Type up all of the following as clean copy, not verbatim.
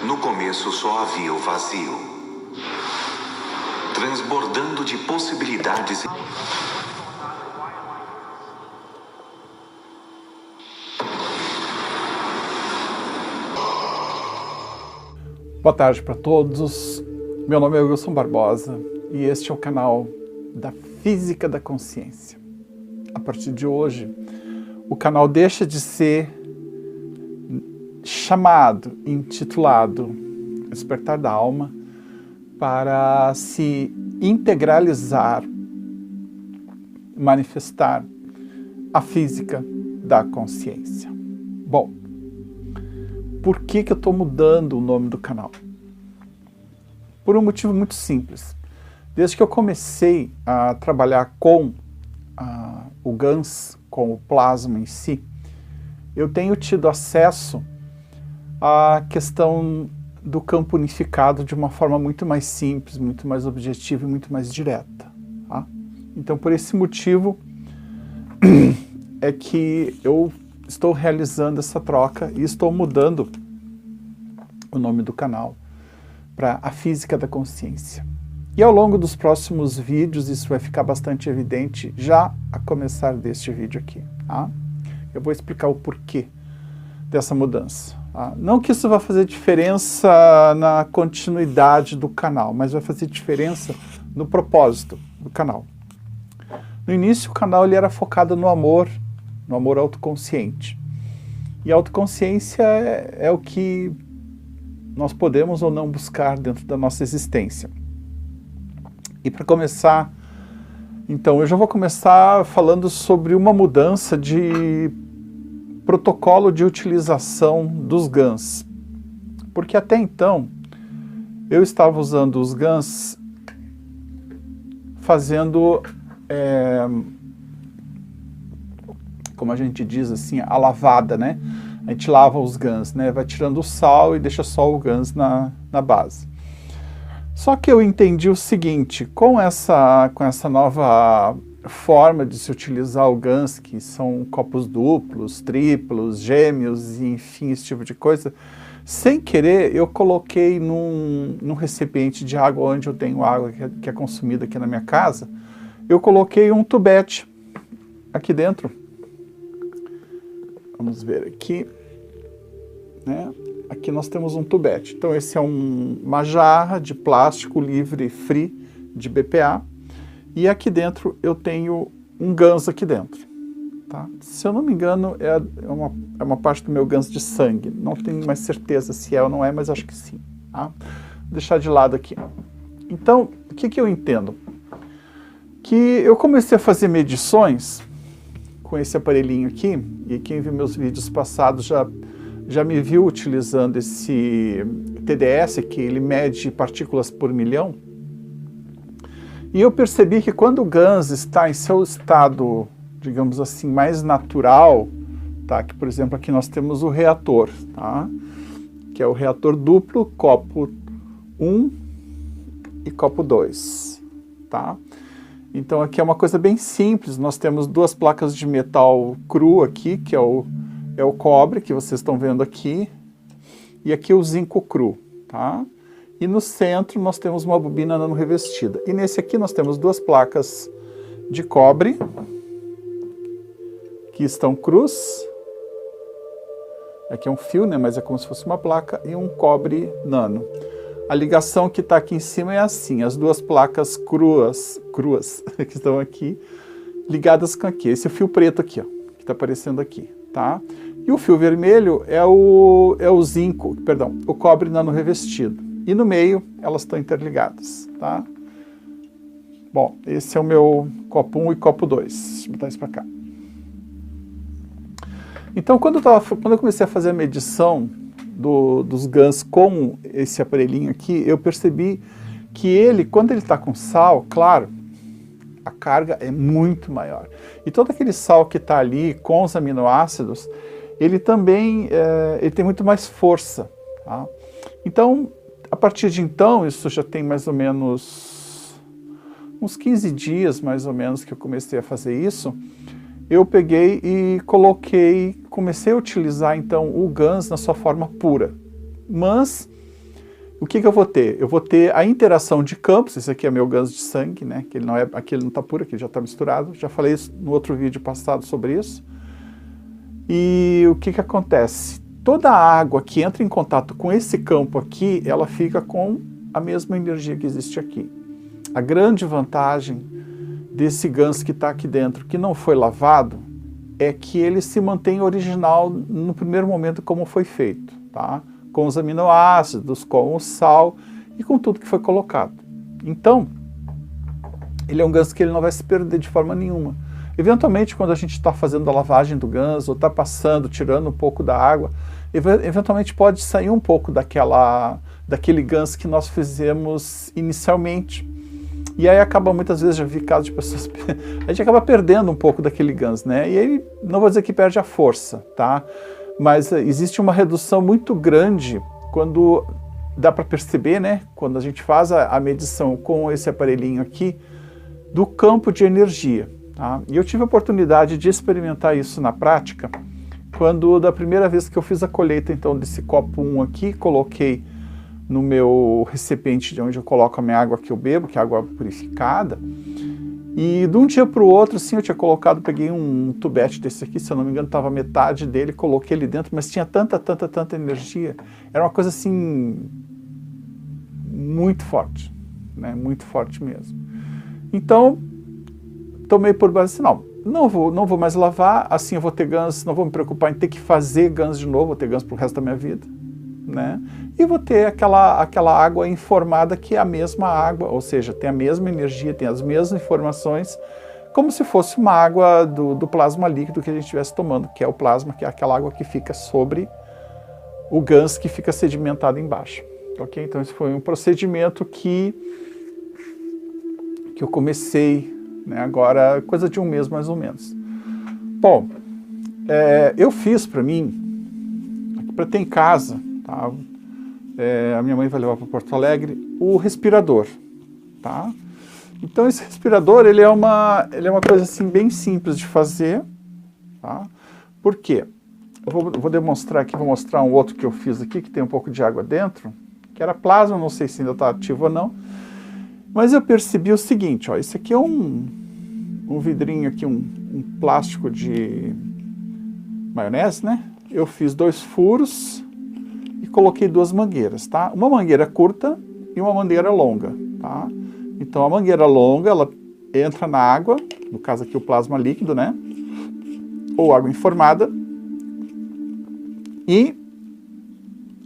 No começo só havia o vazio, transbordando de possibilidades. Boa tarde para todos, meu nome é Wilson Barbosa e este é o canal da Física da Consciência. A partir de hoje, o canal deixa de ser chamado, intitulado Despertar da Alma, para se integralizar, manifestar a Física da Consciência. Bom, por que eu estou mudando o nome do canal? Por um motivo muito simples. Desde que eu comecei a trabalhar com o GANS, com o plasma em si, eu tenho tido acesso à questão do campo unificado de uma forma muito mais simples, muito mais objetiva e muito mais direta. Tá? Então, por esse motivo, é que eu estou realizando essa troca e estou mudando o nome do canal para a Física da Consciência. E ao longo dos próximos vídeos isso vai ficar bastante evidente, já a começar deste vídeo aqui. Tá? Eu vou explicar o porquê dessa mudança. Tá? Não que isso vá fazer diferença na continuidade do canal, mas vai fazer diferença no propósito do canal. No início o canal ele era focado no amor autoconsciente. E a autoconsciência é o que nós podemos ou não buscar dentro da nossa existência. E para começar, então, eu já vou começar falando sobre uma mudança de protocolo de utilização dos GANs. Porque até então, eu estava usando os GANs fazendo, como a gente diz assim, a lavada, né? A gente lava os GANs, né? Vai tirando o sal e deixa só o GANs na base. Só que eu entendi o seguinte, com essa nova forma de se utilizar o GANs, que são copos duplos, triplos, gêmeos, enfim, esse tipo de coisa, sem querer eu coloquei num recipiente de água, onde eu tenho água que é consumida aqui na minha casa, eu coloquei um tubete aqui dentro. Vamos ver aqui, né? Aqui nós temos um tubete. Então esse é uma jarra de plástico livre, free, de BPA. E aqui dentro eu tenho um GANS aqui dentro. Tá? Se eu não me engano, é uma parte do meu GANS de sangue. Não tenho mais certeza se é ou não é, mas acho que sim. Tá? Vou deixar de lado aqui. Então, o que eu entendo? Que eu comecei a fazer medições com esse aparelhinho aqui, e quem viu meus vídeos passados já me viu utilizando esse TDS, que ele mede partículas por milhão. E eu percebi que quando o GANS está em seu estado, digamos assim, mais natural, tá? Que, por exemplo, aqui nós temos o reator, tá? Que é o reator duplo, copo 1 e copo 2, tá? Então aqui é uma coisa bem simples, nós temos duas placas de metal cru aqui, que é o cobre, que vocês estão vendo aqui, e aqui o zinco cru, tá? E no centro nós temos uma bobina nano revestida. E nesse aqui nós temos duas placas de cobre, que estão crus. Aqui é um fio, né? Mas é como se fosse uma placa, e um cobre nano. A ligação que está aqui em cima é assim, as duas placas cruas que estão aqui, ligadas com aqui. Esse fio preto aqui, ó, que está aparecendo aqui, tá? E o fio vermelho é o zinco, perdão, o cobre nano revestido. E no meio elas estão interligadas, tá? Bom, esse é o meu copo 1 e copo 2. Deixa eu botar isso para cá. Então, quando eu comecei a fazer a medição dos GANs com esse aparelhinho aqui, eu percebi que ele, quando ele está com sal, claro, a carga é muito maior. E todo aquele sal que está ali com os aminoácidos, ele também ele tem muito mais força. Tá? Então, a partir de então, isso já tem mais ou menos uns 15 dias, mais ou menos, que eu comecei a fazer isso, eu peguei e comecei a utilizar então o GANS na sua forma pura. Mas o que eu vou ter? Eu vou ter a interação de campos. Esse aqui é meu ganso de sangue, né? Que ele não é, aqui ele não está puro, aqui ele já está misturado. Já falei isso no outro vídeo passado sobre isso. E o que acontece? Toda a água que entra em contato com esse campo aqui, ela fica com a mesma energia que existe aqui. A grande vantagem desse ganso que está aqui dentro, que não foi lavado, é que ele se mantém original no primeiro momento como foi feito, tá? Com os aminoácidos, com o sal e com tudo que foi colocado. Então, ele é um ganso que ele não vai se perder de forma nenhuma. Eventualmente, quando a gente está fazendo a lavagem do ganso, ou está passando, tirando um pouco da água, eventualmente pode sair um pouco daquele ganso que nós fizemos inicialmente. E aí acaba, muitas vezes, já vi casos de pessoas, a gente acaba perdendo um pouco daquele ganso, né? E aí, não vou dizer que perde a força, tá? Mas existe uma redução muito grande quando dá para perceber, né? Quando a gente faz a medição com esse aparelhinho aqui, do campo de energia, tá? E eu tive a oportunidade de experimentar isso na prática, quando da primeira vez que eu fiz a colheita, então, desse copo 1 aqui, coloquei no meu recipiente de onde eu coloco a minha água que eu bebo, que é água purificada, e de um dia para o outro, assim, eu tinha colocado, peguei um tubete desse aqui, se eu não me engano, estava metade dele, coloquei ele dentro, mas tinha tanta energia, era uma coisa assim, muito forte, né, muito forte mesmo. Então, tomei por base assim, não vou mais lavar, assim eu vou ter ganso, não vou me preocupar em ter que fazer ganso de novo, vou ter ganso pro resto da minha vida, né? E vou ter aquela água informada que é a mesma água, ou seja, tem a mesma energia, tem as mesmas informações, como se fosse uma água do plasma líquido que a gente estivesse tomando, que é o plasma, que é aquela água que fica sobre o ganso que fica sedimentado embaixo. Ok? Então esse foi um procedimento que eu comecei, né, agora, coisa de um mês mais ou menos. Bom, eu fiz para mim, para ter em casa, tá? A minha mãe vai levar para Porto Alegre, o respirador, tá? Então esse respirador, ele é uma coisa assim bem simples de fazer, tá? Por quê? Eu vou demonstrar aqui, vou mostrar um outro que eu fiz aqui, que tem um pouco de água dentro, que era plasma, não sei se ainda está ativo ou não, mas eu percebi o seguinte, ó, esse aqui é um vidrinho aqui, um plástico de maionese, né? Eu fiz 2 furos e coloquei 2 mangueiras, tá? Uma mangueira curta e uma mangueira longa, tá? Então a mangueira longa, ela entra na água, no caso aqui o plasma líquido, né? Ou água informada, e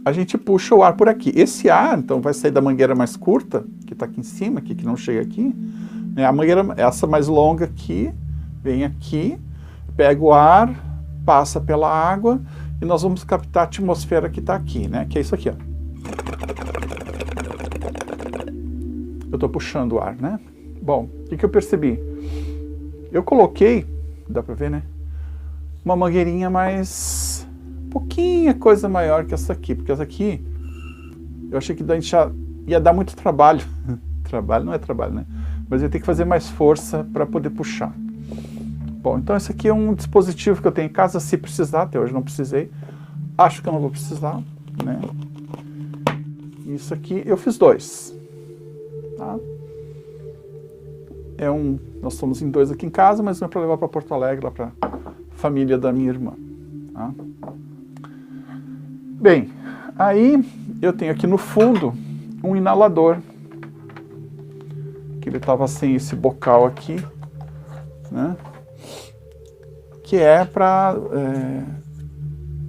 a gente puxa o ar por aqui. Esse ar, então, vai sair da mangueira mais curta, que está aqui em cima, aqui, que não chega aqui, né? A mangueira, essa mais longa aqui, vem aqui, pega o ar, passa pela água, e nós vamos captar a atmosfera que está aqui, né? Que é isso aqui, ó. Eu estou puxando o ar, né? Bom, o que eu percebi? Eu coloquei, dá para ver, né? Uma mangueirinha mais... pouquinha coisa maior que essa aqui, porque essa aqui, eu achei que a gente ia dar muito trabalho. Trabalho não é trabalho, né? Mas eu ia ter que fazer mais força para poder puxar. Bom, então esse aqui é um dispositivo que eu tenho em casa, se precisar, até hoje não precisei. Acho que eu não vou precisar, né? Isso aqui, eu fiz 2. Tá? Nós somos em 2 aqui em casa, mas não é para levar para Porto Alegre, lá para a família da minha irmã. Tá? Bem, aí eu tenho aqui no fundo um inalador, que ele estava sem esse bocal aqui, né? Que é para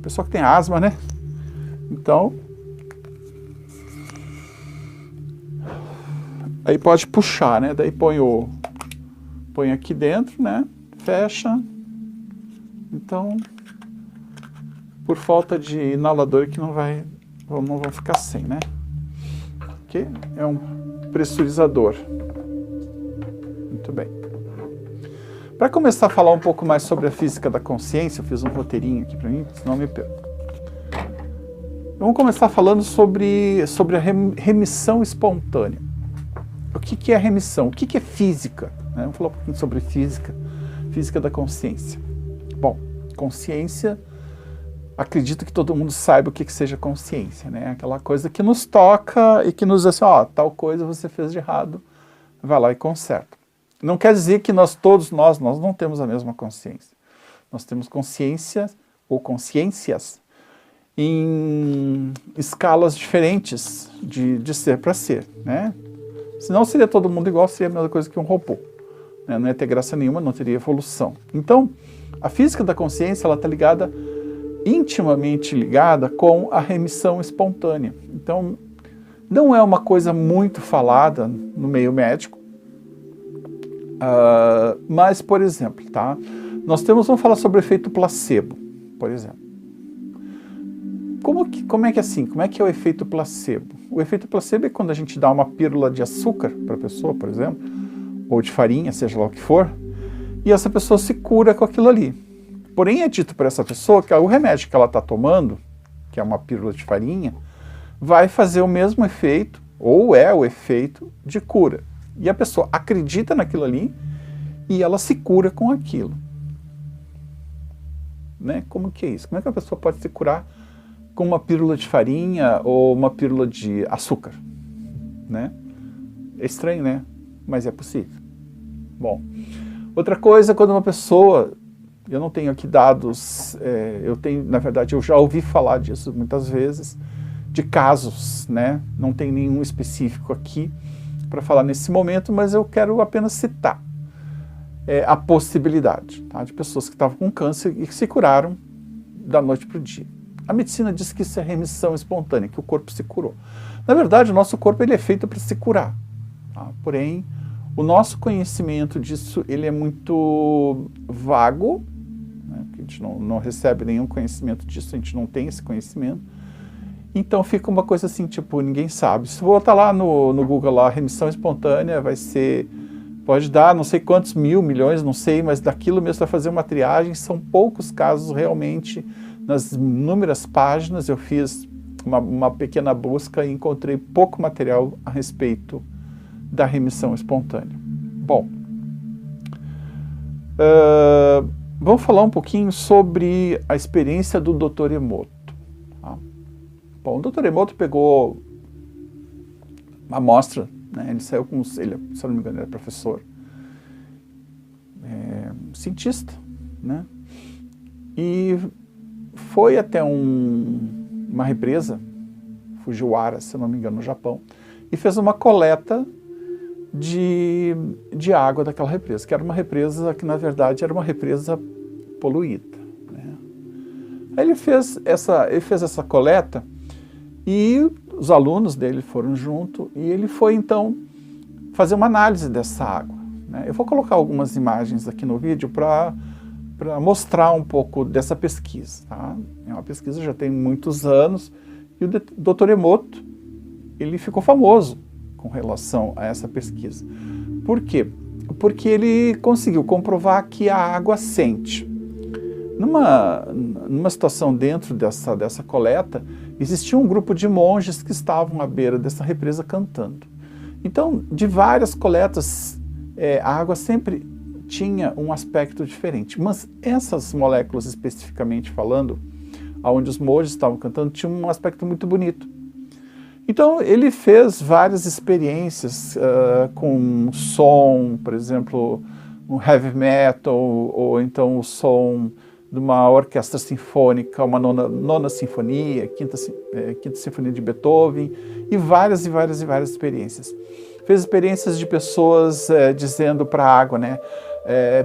pessoa que tem asma, né? Então, aí pode puxar, né? Daí põe aqui dentro, né? Fecha. Então, por falta de inalador que não vão ficar sem, né? Que é um pressurizador. Muito bem. Para começar a falar um pouco mais sobre a física da consciência, eu fiz um roteirinho aqui para mim, senão eu me perco. Vamos começar falando sobre a remissão espontânea. O que é remissão? O que é física? Vamos falar um pouquinho sobre física da consciência. Bom, consciência acredito que todo mundo saiba o que seja consciência, né? Aquela coisa que nos toca e que nos diz assim, ó, tal coisa você fez de errado, vai lá e conserta. Não quer dizer que todos nós não temos a mesma consciência. Nós temos consciência ou consciências em escalas diferentes de ser para ser, né? Senão seria todo mundo igual, seria a mesma coisa que um robô, né? Não ia ter graça nenhuma, não teria evolução. Então, a física da consciência, ela está ligada, intimamente ligada com a remissão espontânea. Então, não é uma coisa muito falada no meio médico, mas, por exemplo, tá? Vamos falar sobre o efeito placebo, por exemplo. Como é que é assim? Como é que é o efeito placebo? O efeito placebo é quando a gente dá uma pílula de açúcar para a pessoa, por exemplo, ou de farinha, seja lá o que for, e essa pessoa se cura com aquilo ali. Porém, é dito para essa pessoa que o remédio que ela está tomando, que é uma pílula de farinha, vai fazer o mesmo efeito, ou é o efeito de cura. E a pessoa acredita naquilo ali e ela se cura com aquilo. Né? Como que é isso? Como é que a pessoa pode se curar com uma pílula de farinha ou uma pílula de açúcar? Né? É estranho, né? Mas é possível. Bom, outra coisa, quando uma pessoa... Eu não tenho aqui dados, na verdade, eu já ouvi falar disso muitas vezes, de casos, né? Não tem nenhum específico aqui para falar nesse momento, mas eu quero apenas citar a possibilidade, tá? De pessoas que estavam com câncer e que se curaram da noite para o dia. A medicina diz que isso é remissão espontânea, que o corpo se curou. Na verdade, o nosso corpo ele é feito para se curar, tá? Porém, o nosso conhecimento disso ele é muito vago, né? A gente não recebe nenhum conhecimento disso, a gente não tem esse conhecimento. Então fica uma coisa assim, tipo, ninguém sabe. Se botar lá no Google, lá, remissão espontânea, vai ser... Pode dar não sei quantos milhões, não sei, mas daquilo mesmo para fazer uma triagem, são poucos casos realmente. Nas inúmeras páginas eu fiz uma pequena busca e encontrei pouco material a respeito da remissão espontânea. Bom, vamos falar um pouquinho sobre a experiência do Dr. Emoto. Tá? Bom, o Dr. Emoto pegou uma amostra, né? Ele saiu com... Ele, se eu não me engano, era professor, cientista, né? E foi até uma represa, Fujiwara, se eu não me engano, no Japão, e fez uma coleta de água daquela represa, que era uma represa que, na verdade, era uma represa poluída, né? Aí ele fez essa coleta e os alunos dele foram junto e ele foi, então, fazer uma análise dessa água, né? Eu vou colocar algumas imagens aqui no vídeo para mostrar um pouco dessa pesquisa, tá? É uma pesquisa que já tem muitos anos e o Dr. Emoto, ele ficou famoso com relação a essa pesquisa. Por quê? Porque ele conseguiu comprovar que a água sente. Numa situação dentro dessa coleta, existia um grupo de monges que estavam à beira dessa represa cantando. Então, de várias coletas, a água sempre tinha um aspecto diferente, mas essas moléculas especificamente falando, onde os monges estavam cantando, tinham um aspecto muito bonito. Então ele fez várias experiências com som, por exemplo, um heavy metal, ou então o som de uma orquestra sinfônica, uma nona sinfonia, quinta sinfonia de Beethoven, e várias experiências. Fez experiências de pessoas dizendo para a água, né?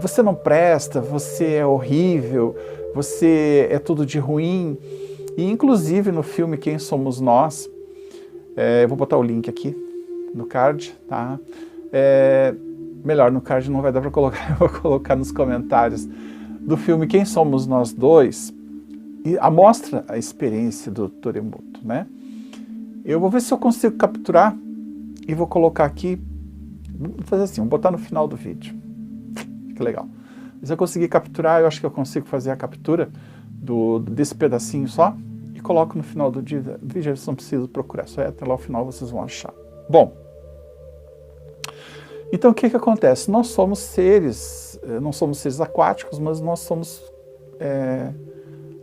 Você não presta, você é horrível, você é tudo de ruim. E inclusive no filme Quem Somos Nós, eu vou botar o link aqui no card, tá? Melhor, no card não vai dar para colocar, eu vou colocar nos comentários do filme Quem Somos Nós Dois, e mostra a experiência do Dr. Emoto, né? Eu vou ver se eu consigo capturar e vou colocar aqui, vou fazer assim, vou botar no final do vídeo. Que legal. Se eu conseguir capturar, eu acho que eu consigo fazer a captura desse pedacinho só e coloco no final do vídeo, vocês não precisam procurar, só até lá o final vocês vão achar. Bom, então o que acontece? Nós somos seres, não somos seres aquáticos, mas nós somos,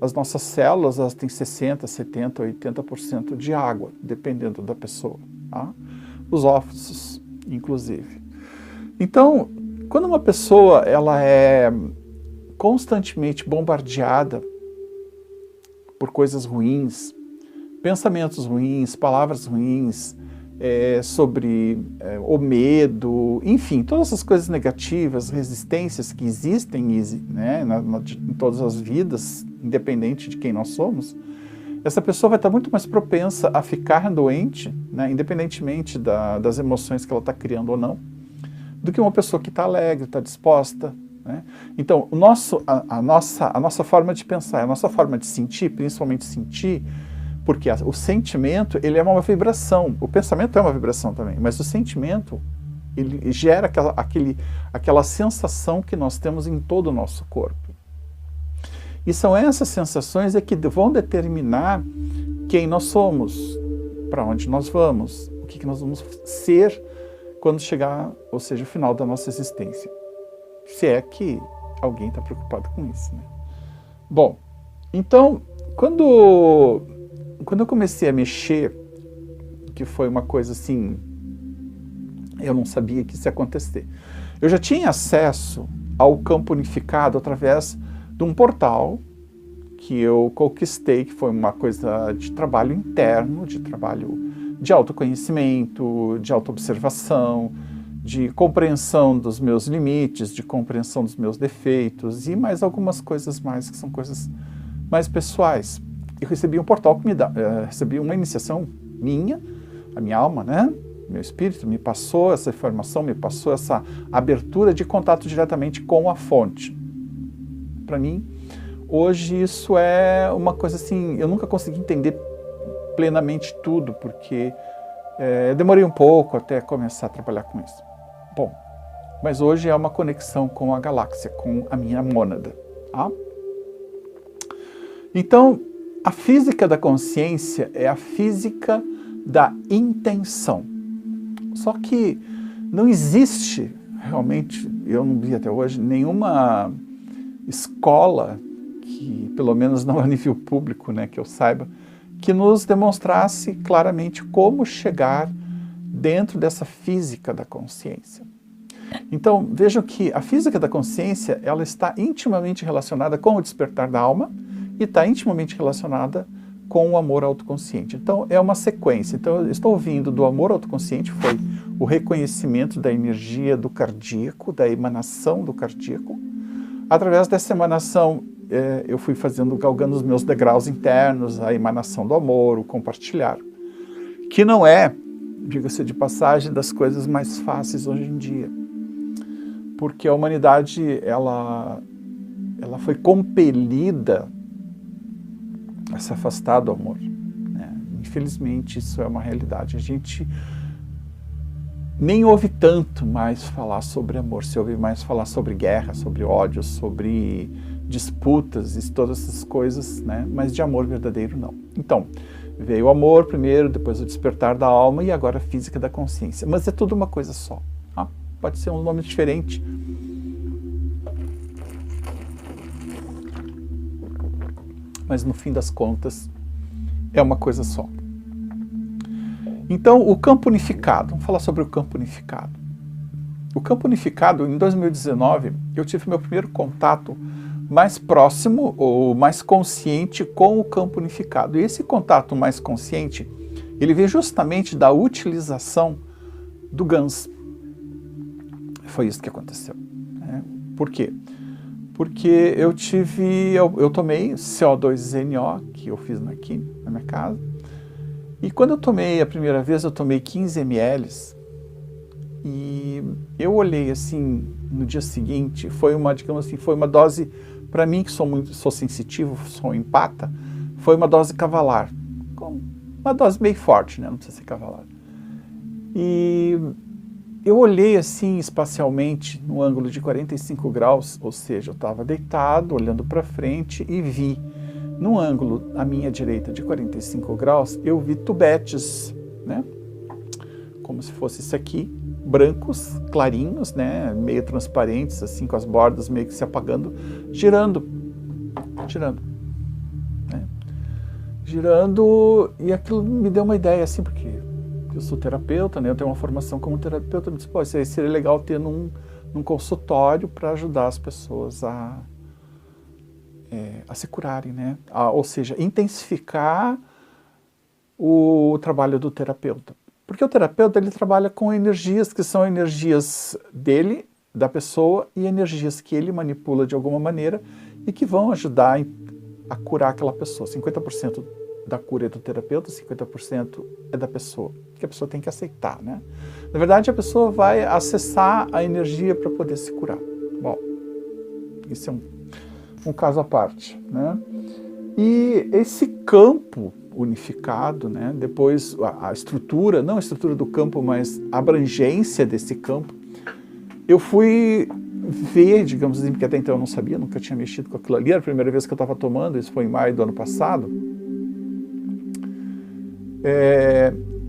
as nossas células elas têm 60%, 70%, 80% de água, dependendo da pessoa. Tá? Os ossos, inclusive. Então, quando uma pessoa ela é constantemente bombardeada por coisas ruins, pensamentos ruins, palavras ruins, sobre o medo, enfim, todas essas coisas negativas, resistências que existem, né, em todas as vidas, independente de quem nós somos, essa pessoa vai estar muito mais propensa a ficar doente, né, independentemente das emoções que ela está criando ou não, do que uma pessoa que está alegre, está disposta. Né? Então, a nossa forma de pensar, a nossa forma de sentir, principalmente sentir, porque o sentimento, ele é uma vibração, o pensamento é uma vibração também, mas o sentimento, ele gera aquela sensação que nós temos em todo o nosso corpo. E são essas sensações que vão determinar quem nós somos, para onde nós vamos, o que nós vamos ser quando chegar, ou seja, o final da nossa existência. Se é que alguém está preocupado com isso, né? Bom, então, quando eu comecei a mexer, que foi uma coisa assim, eu não sabia que isso ia acontecer. Eu já tinha acesso ao campo unificado através de um portal que eu conquistei, que foi uma coisa de trabalho interno, de trabalho de autoconhecimento, de autoobservação, de compreensão dos meus limites, de compreensão dos meus defeitos e mais algumas coisas mais, que são coisas mais pessoais. Eu recebi um portal que recebi uma iniciação minha, a minha alma, né? Meu espírito me passou essa informação, me passou essa abertura de contato diretamente com a fonte. Para mim, hoje isso é uma coisa assim, eu nunca consegui entender plenamente tudo, porque eu demorei um pouco até começar a trabalhar com isso. Bom, mas hoje é uma conexão com a galáxia, com a minha mônada. Tá? Então, a física da consciência é a física da intenção. Só que não existe, realmente, eu não vi até hoje, nenhuma escola, que pelo menos não a nível público, né, que eu saiba, que nos demonstrasse claramente como chegar dentro dessa física da consciência. Então, vejam que a física da consciência, ela está intimamente relacionada com o despertar da alma e está intimamente relacionada com o amor autoconsciente. Então, é uma sequência. Então, eu estou ouvindo do amor autoconsciente, foi o reconhecimento da energia do cardíaco, da emanação do cardíaco. Através dessa emanação, eu fui galgando os meus degraus internos, a emanação do amor, o compartilhar, que não é, diga-se de passagem, das coisas mais fáceis hoje em dia, porque a humanidade ela foi compelida a se afastar do amor, né? Infelizmente isso é uma realidade. A gente nem ouve tanto mais falar sobre amor, se ouve mais falar sobre guerra, sobre ódio, sobre disputas e todas essas coisas, né? Mas de amor verdadeiro não. Então, veio o amor primeiro, depois o despertar da alma e agora a física da consciência. Mas é tudo uma coisa só. Tá? Pode ser um nome diferente. Mas no fim das contas é uma coisa só. Então, o campo unificado. Vamos falar sobre o campo unificado. O campo unificado, em 2019, eu tive meu primeiro contato mais próximo ou mais consciente com o campo unificado. E esse contato mais consciente, ele veio justamente da utilização do GANS. Foi isso que aconteceu. Né? Por quê? Porque eu tomei CO2NO, que eu fiz aqui na minha casa, e quando eu tomei a primeira vez, eu tomei 15 ml, e eu olhei assim, no dia seguinte, digamos assim, foi uma dose, para mim que sou sensitivo, sou empata, foi uma dose cavalar, uma dose meio forte, né? Não precisa ser cavalar. E eu olhei assim espacialmente no ângulo de 45 graus, ou seja, eu estava deitado, olhando para frente e vi, no ângulo à minha direita de 45 graus, eu vi tubetes, né? Como se fosse isso aqui, brancos, clarinhos, né? Meio transparentes, assim, com as bordas meio que se apagando, girando. girando, e aquilo me deu uma ideia, assim, porque eu sou terapeuta, né? Eu tenho uma formação como terapeuta, eu disse, pô, isso aí seria legal ter num consultório para ajudar as pessoas a se curarem, né? Ou seja, intensificar o trabalho do terapeuta. Porque o terapeuta, ele trabalha com energias que são energias dele, da pessoa, e energias que ele manipula de alguma maneira e que vão ajudar a curar aquela pessoa. 50% da cura é do terapeuta, 50% é da pessoa, que a pessoa tem que aceitar, né? Na verdade, a pessoa vai acessar a energia para poder se curar. Bom, isso é um caso à parte, né? E esse campo unificado, né? Depois a estrutura, não a estrutura do campo, mas a abrangência desse campo, eu fui ver, digamos assim, porque até então eu não sabia, nunca tinha mexido com aquilo ali, era a primeira vez que eu estava tomando, isso foi em maio do ano passado.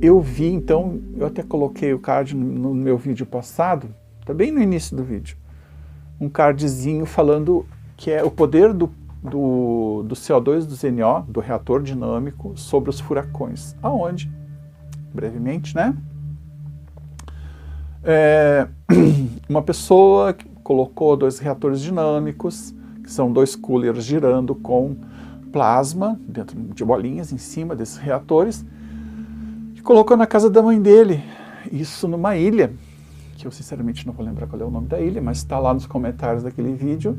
Eu vi, então, eu até coloquei o card no meu vídeo passado, tá bem no início do vídeo, um cardzinho falando que é o poder do CO2 do ZNO, do reator dinâmico, sobre os furacões. Aonde, brevemente, né? Uma pessoa colocou 2 reatores dinâmicos, que são 2 coolers girando com plasma, dentro de bolinhas em cima desses reatores, e colocou na casa da mãe dele, isso numa ilha, que eu sinceramente não vou lembrar qual é o nome da ilha, mas está lá nos comentários daquele vídeo,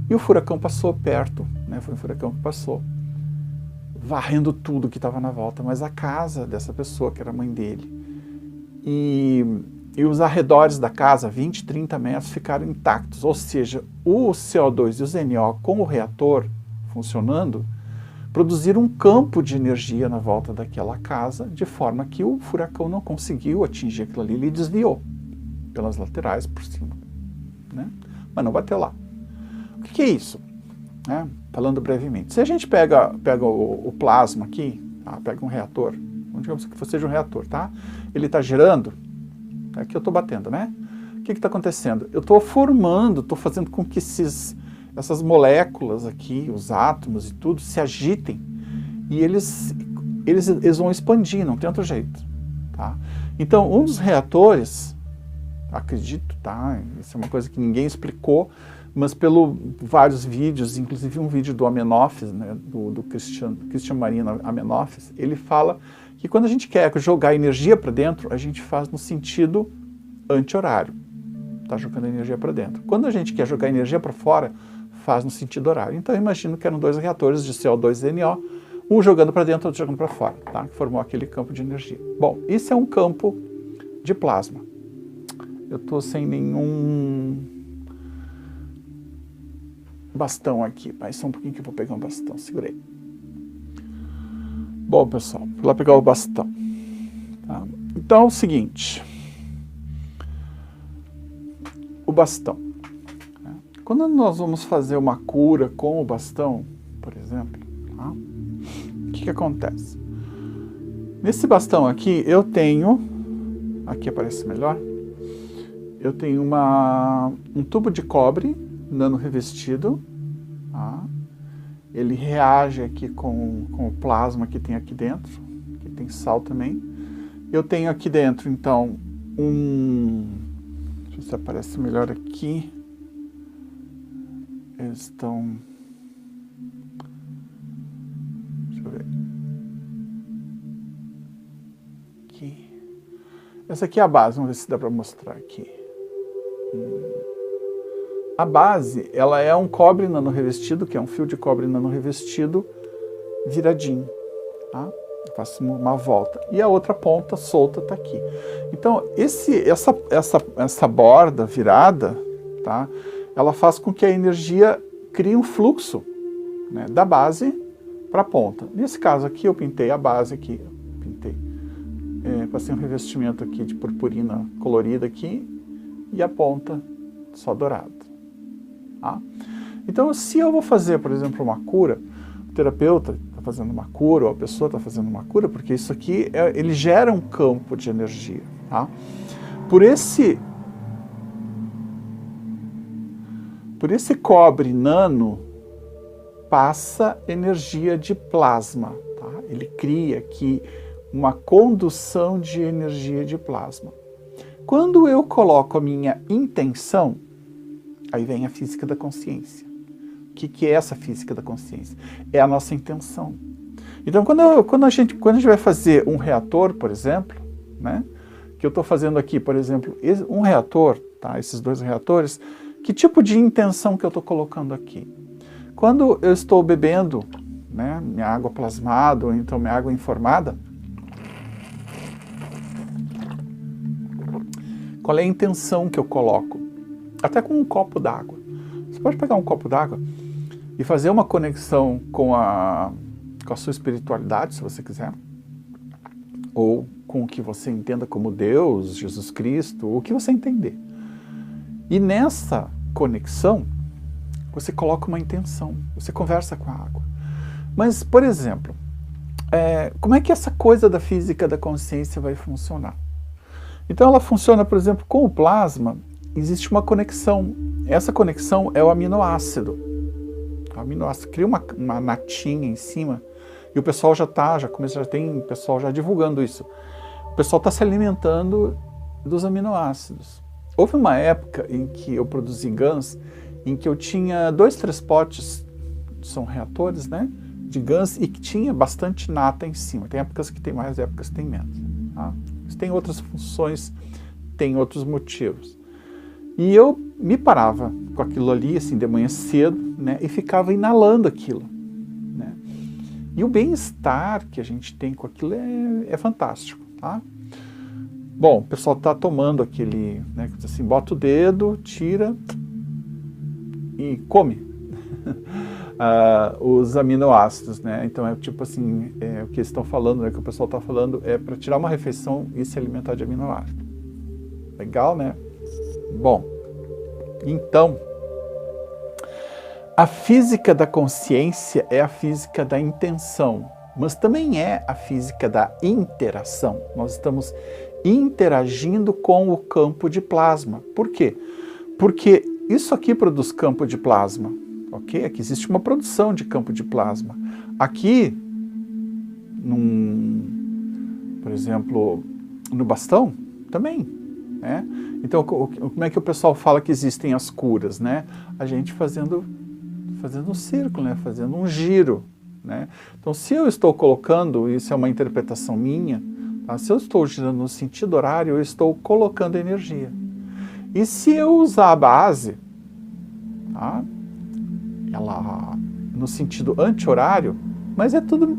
e o furacão passou perto, né? Foi um furacão que passou, varrendo tudo que estava na volta, mas a casa dessa pessoa, que era a mãe dele, e os arredores da casa, 20, 30 metros, ficaram intactos, ou seja, o CO2 e o ZNO com o reator funcionando, produziram um campo de energia na volta daquela casa, de forma que o furacão não conseguiu atingir aquilo ali, ele desviou pelas laterais, por cima, né? Mas não bateu lá. O que é isso? Falando brevemente, se a gente pega o plasma aqui, tá? Pega um reator, digamos que seja um reator, tá? Ele está girando, aqui eu estou batendo, né? O que está acontecendo? Eu estou formando, estou fazendo com que essas moléculas aqui, os átomos e tudo, se agitem, e eles vão expandir, não tem outro jeito, tá? Então, um dos reatores, acredito, tá? Isso é uma coisa que ninguém explicou, mas pelo vários vídeos, inclusive um vídeo do Amenófis, né, do Christian Marino Amenófis, ele fala que quando a gente quer jogar energia para dentro, a gente faz no sentido anti-horário, tá jogando energia para dentro. Quando a gente quer jogar energia para fora, faz no sentido horário. Então eu imagino que eram 2 reatores de CO2 e ZNO, um jogando para dentro, outro jogando para fora, tá? Que formou aquele campo de energia. Bom, isso é um campo de plasma. Eu estou sem nenhum bastão aqui, mas só um pouquinho que eu vou pegar um bastão, segurei. Bom, pessoal, vou lá pegar o bastão. Tá? Então é o seguinte, o bastão. Né? Quando nós vamos fazer uma cura com o bastão, por exemplo, tá? O que acontece? Nesse bastão aqui, eu tenho, aqui aparece melhor, eu tenho um tubo de cobre nano revestido, tá? Ele reage aqui com o plasma que tem aqui dentro, que tem sal também. Eu tenho aqui dentro, então, deixa eu ver se aparece melhor aqui. Eles estão... Deixa eu ver. Aqui. Essa aqui é a base, vamos ver se dá para mostrar aqui. A base, ela é um cobre nanorrevestido, que é um fio de cobre nanorrevestido viradinho, tá? Eu faço uma volta. E a outra ponta solta está aqui. Então, essa borda virada, tá? Ela faz com que a energia crie um fluxo, né, da base para a ponta. Nesse caso aqui, eu pintei a base aqui, passei um revestimento aqui de purpurina colorida aqui, e a ponta só dourada. Tá? Então, se eu vou fazer, por exemplo, uma cura, o terapeuta está fazendo uma cura, ou a pessoa está fazendo uma cura, porque isso aqui, ele gera um campo de energia. Tá? Por esse cobre nano, passa energia de plasma. Tá? Ele cria aqui uma condução de energia de plasma. Quando eu coloco a minha intenção, aí vem a física da consciência. O que é essa física da consciência? É a nossa intenção. Então, quando a gente vai fazer um reator, por exemplo, né, que eu estou fazendo aqui, por exemplo, um reator, tá, esses dois reatores, que tipo de intenção que eu estou colocando aqui? Quando eu estou bebendo, né, minha água plasmada, ou então minha água informada, qual é a intenção que eu coloco? Até com um copo d'água. Você pode pegar um copo d'água e fazer uma conexão com a sua espiritualidade, se você quiser, ou com o que você entenda como Deus, Jesus Cristo, o que você entender. E nessa conexão, você coloca uma intenção, você conversa com a água. Mas, por exemplo, como é que essa coisa da física da consciência vai funcionar? Então ela funciona, por exemplo, com o plasma, existe uma conexão. Essa conexão é o aminoácido. O aminoácido cria uma natinha em cima, e o pessoal já tem pessoal já divulgando isso. O pessoal está se alimentando dos aminoácidos. Houve uma época em que eu produzi GANs, em que eu tinha 2, 3 potes, são reatores, né, de GANs, e que tinha bastante nata em cima. Tem épocas que tem mais, épocas que tem menos. Tá? Tem outras funções, tem outros motivos. E eu me parava com aquilo ali, assim, de manhã cedo, né, e ficava inalando aquilo. Né? E o bem-estar que a gente tem com aquilo é fantástico. Tá? Bom, o pessoal está tomando aquele, né, assim, bota o dedo, tira e come os aminoácidos, né? Então é tipo assim, o que eles estão falando, né, que o pessoal está falando, é para tirar uma refeição e se alimentar de aminoácido. Legal, né? Bom, então, a física da consciência é a física da intenção, mas também é a física da interação. Nós estamos interagindo com o campo de plasma. Por quê? Porque isso aqui produz campo de plasma, ok? Aqui existe uma produção de campo de plasma. Aqui, por exemplo, no bastão, também, né? Então, como é que o pessoal fala que existem as curas, né? A gente fazendo um círculo, né? Fazendo um giro, né? Então, se eu estou colocando, isso é uma interpretação minha, tá? Se eu estou girando no sentido horário, eu estou colocando energia. E se eu usar a base, tá? Ela no sentido anti-horário, mas é tudo,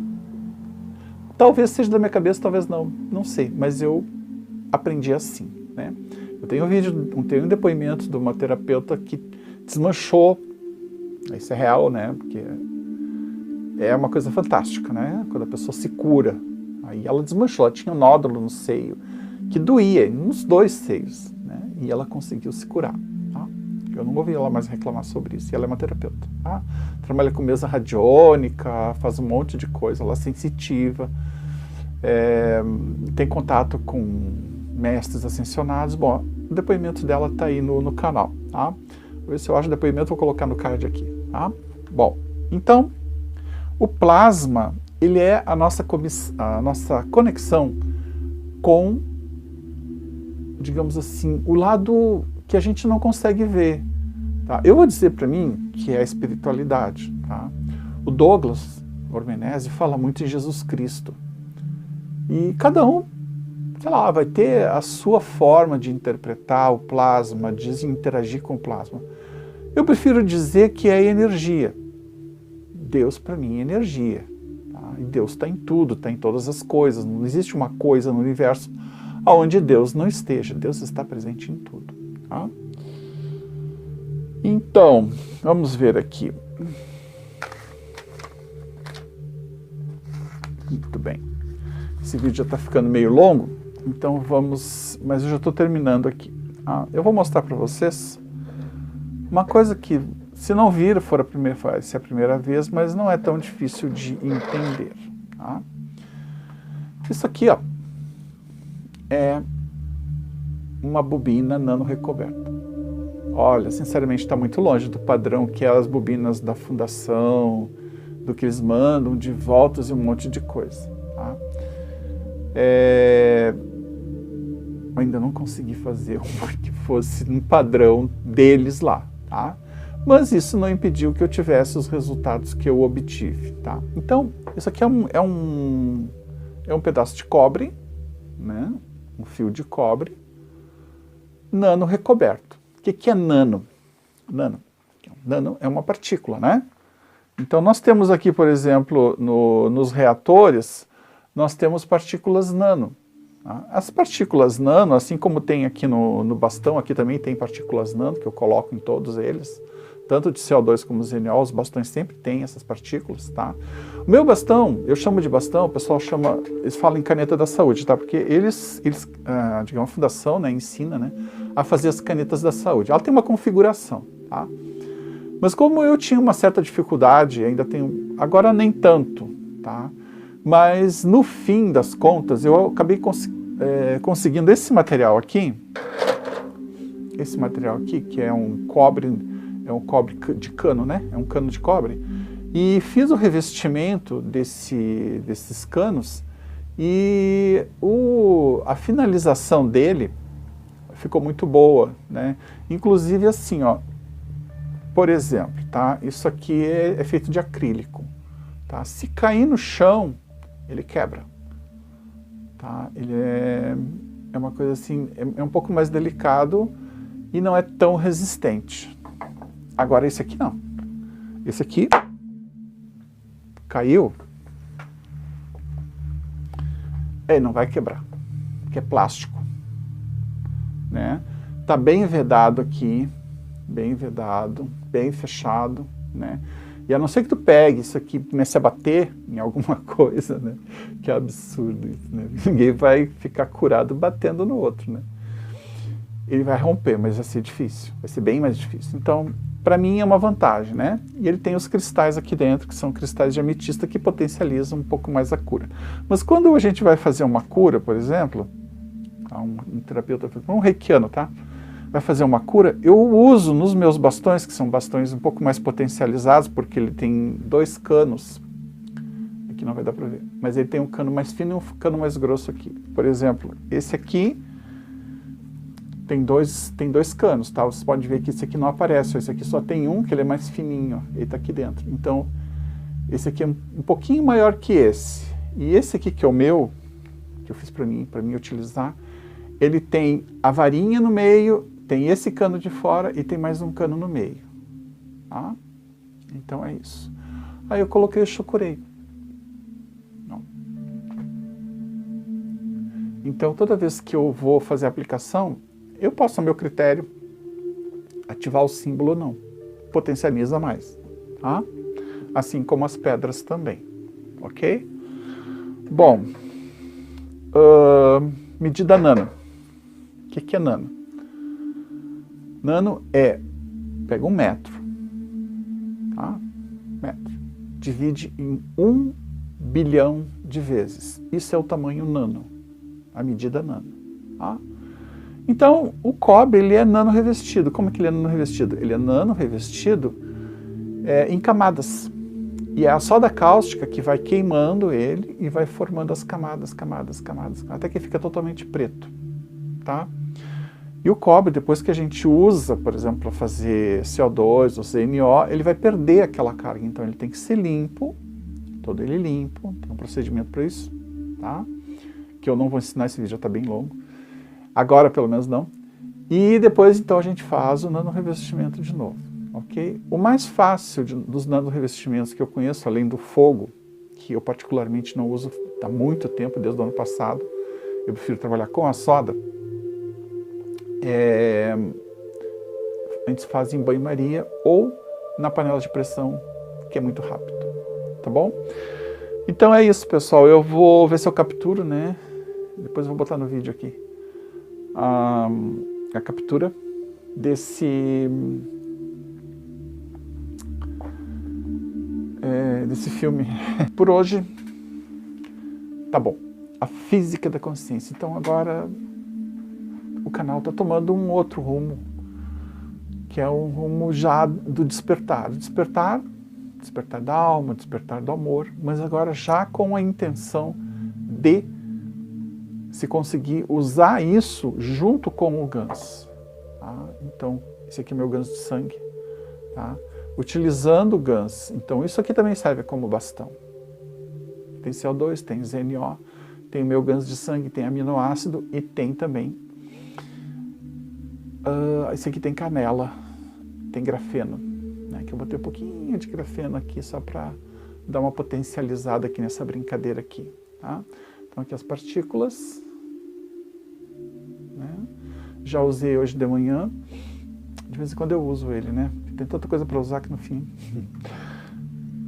talvez seja da minha cabeça, talvez não sei, mas eu aprendi assim, né? Eu tenho um depoimento de uma terapeuta que desmanchou, isso é real, né? Porque é uma coisa fantástica, né? Quando a pessoa se cura, aí ela desmanchou, ela tinha um nódulo no seio, que doía, nos 2 seios, né? E ela conseguiu se curar. Tá? Eu não ouvi ela mais reclamar sobre isso, e ela é uma terapeuta. Tá? Trabalha com mesa radiônica, faz um monte de coisa, ela é sensitiva, tem contato com mestres ascensionados. Bom, o depoimento dela está aí no canal. Tá? Vou ver se eu acho o depoimento, vou colocar no card aqui. Tá? Bom, então, o plasma, ele é a nossa conexão com, digamos assim, o lado que a gente não consegue ver. Tá? Eu vou dizer para mim que é a espiritualidade. Tá? O Douglas Ormenese fala muito em Jesus Cristo. E cada um, sei lá, vai ter a sua forma de interpretar o plasma, de interagir com o plasma. Eu prefiro dizer que é energia. Deus, para mim, é energia. Tá? E Deus está em tudo, está em todas as coisas. Não existe uma coisa no universo onde Deus não esteja. Deus está presente em tudo. Tá? Então, vamos ver aqui. Muito bem. Esse vídeo já está ficando meio longo, então vamos... Mas eu já estou terminando aqui. Eu vou mostrar para vocês uma coisa que, se não viram, vai ser a primeira vez, mas não é tão difícil de entender. Tá? Isso aqui, ó, é uma bobina nano recoberta. Olha, sinceramente está muito longe do padrão que é as bobinas da Fundação, do que eles mandam, de voltas e um monte de coisa. Tá? Ainda não consegui fazer uma que fosse um padrão deles lá, tá? Mas isso não impediu que eu tivesse os resultados que eu obtive, tá? Então, isso aqui é um pedaço de cobre, né? Um fio de cobre, nano recoberto. O que é nano? Nano é uma partícula, né? Então, nós temos aqui, por exemplo, nos reatores, nós temos partículas nano. Tá? As partículas nano, assim como tem aqui no bastão, aqui também tem partículas nano, que eu coloco em todos eles, tanto de CO2 como ZNO, os bastões sempre têm essas partículas, tá? O meu bastão, eu chamo de bastão, o pessoal chama, eles falam em caneta da saúde, tá? Porque eles digamos, a fundação, né, ensina, né, a fazer as canetas da saúde. Ela tem uma configuração, tá? Mas como eu tinha uma certa dificuldade, ainda tenho, agora nem tanto, tá? Mas no fim das contas, eu acabei conseguindo esse material aqui, que é um cobre de cano, né? É um cano de cobre. E fiz o revestimento desses canos e a finalização dele ficou muito boa, né? Inclusive assim, ó, por exemplo, tá? Isso aqui é feito de acrílico, tá? Se cair no chão, ele quebra, tá? Ele é uma coisa assim, é um pouco mais delicado e não é tão resistente. Agora esse aqui não. Esse aqui caiu, ele não vai quebrar, porque é plástico, né? Tá bem vedado aqui, bem vedado, bem fechado, né? E a não ser que tu pegue isso aqui e comece a bater em alguma coisa, né? Que é absurdo isso, né? Ninguém vai ficar curado batendo no outro, né? Ele vai romper, mas vai ser difícil, vai ser bem mais difícil. Então, para mim é uma vantagem, né? E ele tem os cristais aqui dentro, que são cristais de ametista, que potencializam um pouco mais a cura. Mas quando a gente vai fazer uma cura, por exemplo, um terapeuta, um reikiano, tá? Vai fazer uma cura, eu uso nos meus bastões, que são bastões um pouco mais potencializados, porque ele tem 2 canos, aqui não vai dar para ver, mas ele tem um cano mais fino e um cano mais grosso aqui. Por exemplo, esse aqui tem dois canos, tá? Você pode ver que esse aqui não aparece, esse aqui só tem um, que ele é mais fininho, ó, ele está aqui dentro. Então, esse aqui é um pouquinho maior que esse. E esse aqui que é o meu, que eu fiz para mim utilizar, ele tem a varinha no meio, tem esse cano de fora e tem mais um cano no meio. Tá? Então é isso. Aí eu coloquei o chokurei. Então toda vez que eu vou fazer a aplicação, eu posso, a meu critério, ativar o símbolo ou não. Potencializa mais. Tá? Assim como as pedras também. Ok? Bom, medida nano. O que é nano? Nano pega 1 metro, tá? Metro, divide em 1 bilhão de vezes. Isso é o tamanho nano, a medida nano. Tá? Então, o cobre ele é nano revestido. Como é que ele é nano revestido? Ele é nano revestido em camadas. E é a soda cáustica que vai queimando ele e vai formando as camadas, até que fica totalmente preto. Tá? E o cobre, depois que a gente usa, por exemplo, para fazer CO2 ou ZNO, ele vai perder aquela carga. Então ele tem que ser limpo, todo ele limpo, tem um procedimento para isso, tá? Que eu não vou ensinar, esse vídeo já está bem longo. Agora, pelo menos, não. E depois, então, a gente faz o nanorevestimento de novo, ok? O mais fácil dos nanorevestimentos que eu conheço, além do fogo, que eu particularmente não uso há muito tempo, desde o ano passado, eu prefiro trabalhar com a soda, a gente faz em banho-maria ou na panela de pressão, que é muito rápido, tá bom? Então é isso, pessoal. Eu vou ver se eu capturo, né? Depois eu vou botar no vídeo aqui a captura desse filme. Por hoje, tá bom. A física da consciência. Então agora o canal está tomando um outro rumo, que é um rumo já do despertar. O despertar despertar da alma, despertar do amor, mas agora já com a intenção de se conseguir usar isso junto com o ganso. Tá? Então, esse aqui é meu ganso de sangue. Tá? Utilizando o ganso. Então, isso aqui também serve como bastão. Tem CO2, tem ZNO, tem o meu ganso de sangue, tem aminoácido e tem também... esse aqui tem canela, tem grafeno. Né? Que eu botei um pouquinho de grafeno aqui só para dar uma potencializada aqui nessa brincadeira aqui. Tá? Então, aqui as partículas. Né? Já usei hoje de manhã. De vez em quando eu uso ele, né? Tem tanta coisa para usar que no fim...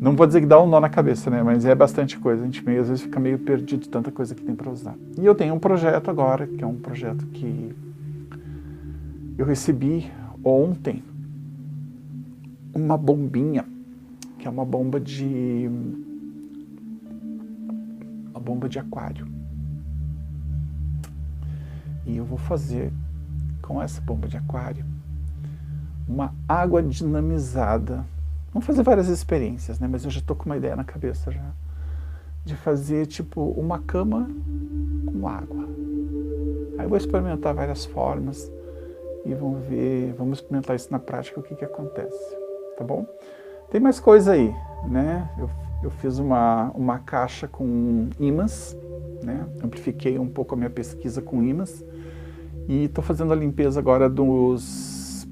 Não vou dizer que dá um nó na cabeça, né? Mas é bastante coisa. A gente às vezes fica meio perdido de tanta coisa que tem para usar. E eu tenho um projeto agora, que é um projeto que eu recebi ontem. Uma bombinha, que é uma bomba de aquário. E eu vou fazer com essa bomba de aquário uma água dinamizada. Vamos fazer várias experiências, né? Mas eu já estou com uma ideia na cabeça já. De fazer tipo uma cama com água. Aí eu vou experimentar várias formas e vamos experimentar isso na prática, o que acontece. Tá bom? Tem mais coisa aí, né? Eu fiz uma caixa com ímãs, né? Amplifiquei um pouco a minha pesquisa com ímãs e estou fazendo a limpeza agora dos...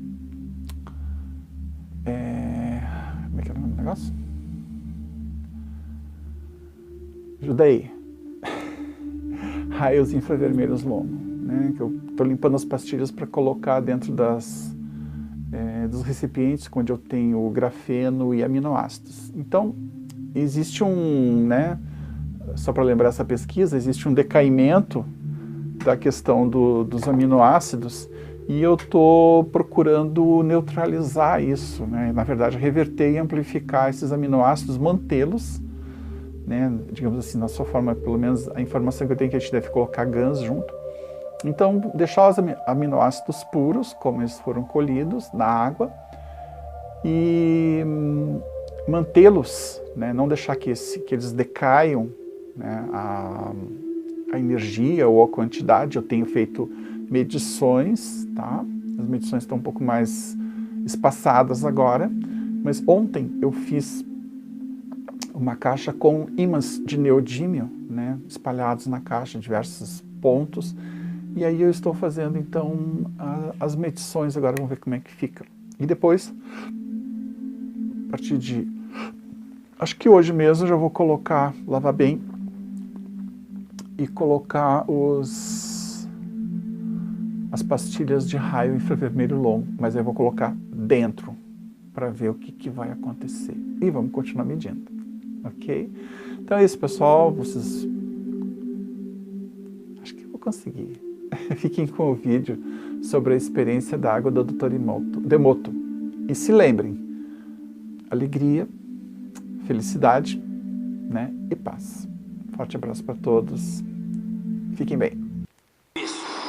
como é que era o nome do negócio? Ajuda aí. Raios infravermelhos LOMO, né? Que eu estou limpando as pastilhas para colocar dentro dos recipientes onde eu tenho grafeno e aminoácidos. Então, existe né, só para lembrar essa pesquisa, existe um decaimento da questão dos aminoácidos e eu estou procurando neutralizar isso, né? Na verdade, reverter e amplificar esses aminoácidos, mantê-los, né, digamos assim, na sua forma, pelo menos a informação que eu tenho é que a gente deve colocar GANs junto. Então, deixar os aminoácidos puros, como eles foram colhidos na água, e mantê-los, né, não deixar que eles decaiam, né, a energia ou a quantidade. Eu tenho feito medições, tá? As medições estão um pouco mais espaçadas agora, mas ontem eu fiz uma caixa com ímãs de neodímio, né, espalhados na caixa, em diversos pontos, e aí eu estou fazendo então as medições agora, vamos ver como é que fica. E depois, a partir de... acho que hoje mesmo eu já vou colocar, lavar bem, e colocar as pastilhas de raio infravermelho longo, mas eu vou colocar dentro, para ver o que vai acontecer. E vamos continuar medindo, ok? Então é isso, pessoal, vocês... acho que eu vou conseguir. Fiquem com o vídeo sobre a experiência da água do Dr. Demoto. E se lembrem, alegria, felicidade, né, e paz. Forte abraço para todos. Fiquem bem.